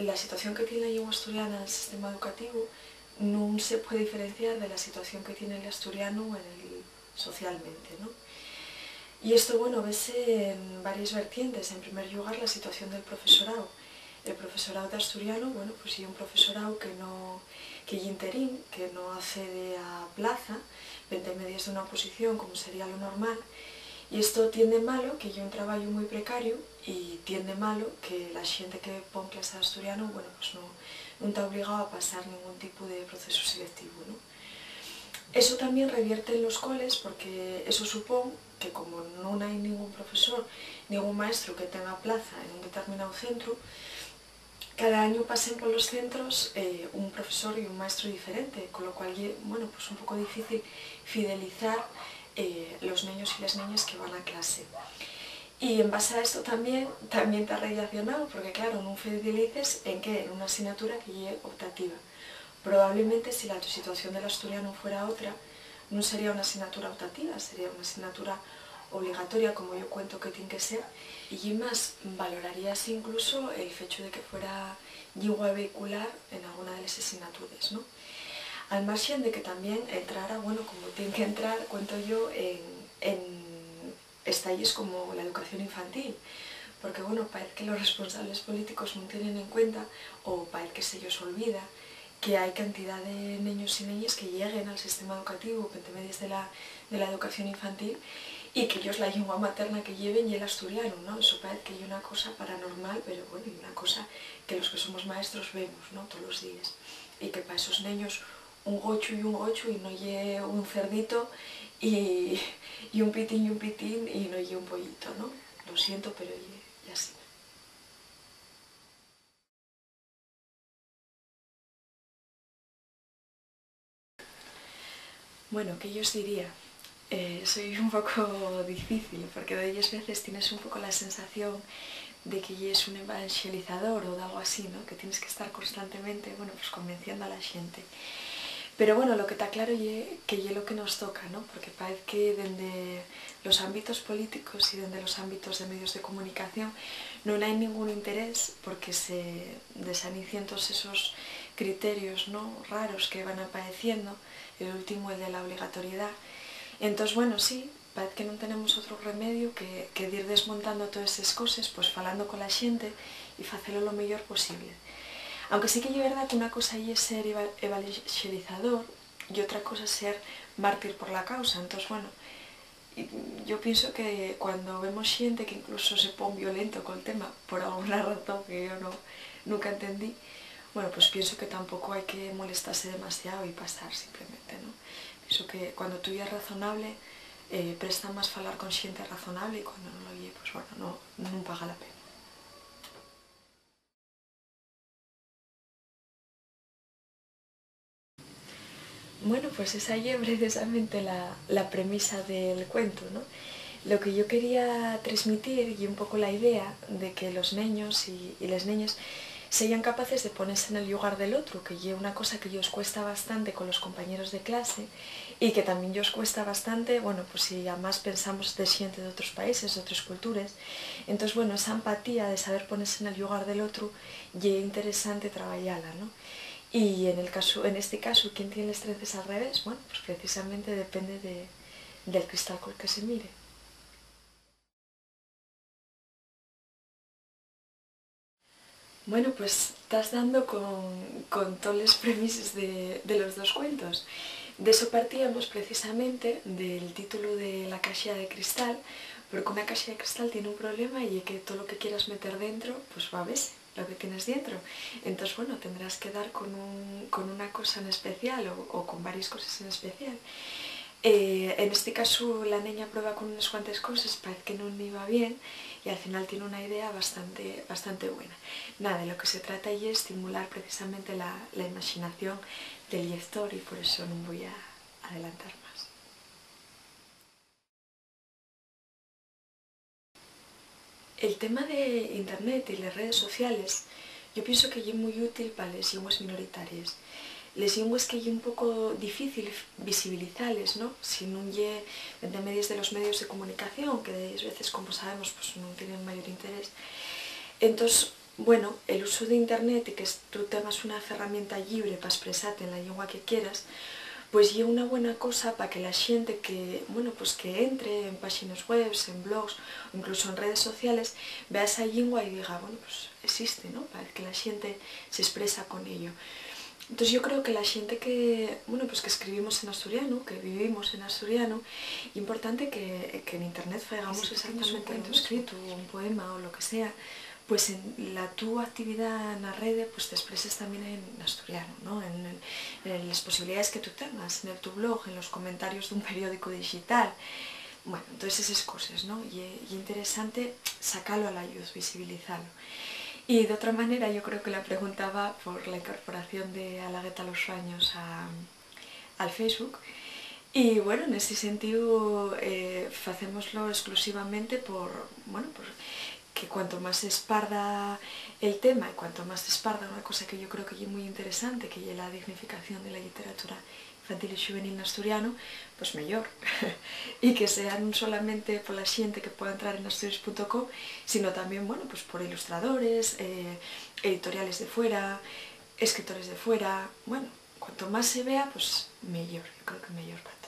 la situación que tiene la lengua asturiana en el sistema educativo no se puede diferenciar de la situación que tiene el asturiano socialmente, ¿no? Y esto, bueno, vese en varias vertientes. En primer lugar, la situación del profesorado. El profesorado de asturiano, bueno, pues es un profesorado que es interín, que no accede a plaza, 20 medias de una oposición, como sería lo normal, y esto tiende malo que hay un trabajo muy precario y tiende malo que la gente que pon clase de asturiano, bueno, pues no está obligado a pasar ningún tipo de proceso selectivo, ¿no? Eso también revierte en los coles porque eso supone que como no hay ningún profesor, ningún maestro que tenga plaza en un determinado centro, cada año pasen por los centros un profesor y un maestro diferente, con lo cual es, bueno, pues un poco difícil fidelizar los niños y las niñas que van a clase. Y en base a esto también te ha relacionado, porque claro, no fidelices en qué, en una asignatura que es optativa. Probablemente si la situación del asturiano fuera otra, no sería una asignatura optativa, sería una asignatura obligatoria, como yo cuento que tiene que ser, y más valorarías incluso el hecho de que fuera lengua vehicular en alguna de las asignaturas, ¿no? Al margen de que también entrara, bueno, como tiene que entrar, cuento yo, en estalles como la educación infantil, porque bueno, parece que los responsables políticos no tienen en cuenta, o parece que se ellos olvida, que hay cantidad de niños y niñas que lleguen al sistema educativo, medias de la educación infantil, y que ellos la lengua materna que lleven y el asturiano, ¿no? Eso parece que hay una cosa paranormal, pero bueno, y una cosa que los que somos maestros vemos, ¿no? Todos los días. Y que para esos niños un gocho y no lle un cerdito y un pitín y no lle un pollito, ¿no? Lo siento, pero y así. Bueno, ¿qué yo os diría? Soy un poco difícil, porque de ellas veces tienes un poco la sensación de que es un evangelizador o de algo así, ¿no? Que tienes que estar constantemente, bueno, pues convenciendo a la gente. Pero bueno, lo que está claro es que es lo que nos toca, ¿no? Porque parece que desde los ámbitos políticos y desde los ámbitos de medios de comunicación no hay ningún interés porque se desanicien todos esos criterios, ¿no? Raros que van apareciendo, el último el de la obligatoriedad. Entonces, bueno, sí, parece que no tenemos otro remedio que ir desmontando todas esas cosas, pues falando con la gente y hacerlo lo mejor posible. Aunque sí que es verdad que una cosa es ser evangelizador y otra cosa es ser mártir por la causa. Entonces, bueno, yo pienso que cuando vemos gente que incluso se pone violento con el tema por alguna razón que yo nunca entendí, bueno, pues pienso que tampoco hay que molestarse demasiado y pasar simplemente, ¿no? Pienso que cuando tú ya es razonable, presta más falar con gente razonable y cuando no lo oye, pues bueno, no paga la pena. Bueno, pues esa es precisamente la premisa del cuento, ¿no? Lo que yo quería transmitir y un poco la idea de que los niños y las niñas sean capaces de ponerse en el lugar del otro, que es una cosa que os cuesta bastante con los compañeros de clase y que también os cuesta bastante, bueno, pues si además pensamos de gente de otros países, de otras culturas, entonces, bueno, esa empatía de saber ponerse en el lugar del otro y es interesante trabajarla, ¿no? Y en este caso, ¿quién tiene las treces al revés? Bueno, pues precisamente depende del cristal con el que se mire. Bueno, pues estás dando con todas las premisas de los dos cuentos. De eso partíamos precisamente del título de La caja de cristal, porque una caja de cristal tiene un problema y es que todo lo que quieras meter dentro, pues va a verse lo que tienes dentro. Entonces, bueno, tendrás que dar con una cosa en especial o con varias cosas en especial. En este caso la niña prueba con unas cuantas cosas, parece que no le iba bien y al final tiene una idea bastante buena. Nada, de lo que se trata es estimular precisamente la imaginación del lector y por eso no voy a adelantar más. El tema de internet y las redes sociales yo pienso que es muy útil para las lenguas minoritarias. Les lenguas que es un poco difícil visibilizarles, ¿no? Si no lle entre medios de los medios de comunicación, que de veces, como sabemos, pues no tienen mayor interés. Entonces, bueno, el uso de internet y que tú tengas una ferramenta libre para expresarte en la lengua que quieras, pues é unha buena cosa para que la xente que, bueno, pues que entre en páxinas web, en blogs, ou incluso en redes sociales, vea esa lingua e diga, bueno, pues existe, ¿no? Para que la xente se expresa con ello. Entonces yo creo que la xente que, bueno, pues que escribimos en asturiano, que vivimos en asturiano, é importante que en internet faigamos exactamente un escrito, un poema ou lo que sea, pues en la tu actividad en la red pues te expreses también en asturiano, ¿no? En las posibilidades que tú tengas, en tu blog, en los comentarios de un periódico digital. Bueno, entonces esas cosas, ¿no? Y es interesante sacarlo a la luz, visibilizarlo. Y de otra manera yo creo que la pregunta va por la incorporación de Alagueta los Sueños al Facebook. Y bueno, en ese sentido hacémoslo exclusivamente por, bueno, por que cuanto más se esparda el tema y cuanto más se esparda una cosa que yo creo que es muy interesante, que es la dignificación de la literatura infantil y juvenil en asturiano, pues mejor. Y que sea no solamente por la xente que pueda entrar en asturias.com, sino también, bueno, pues por ilustradores, editoriales de fuera, escritores de fuera, bueno, cuanto más se vea, pues mejor, yo creo que mejor para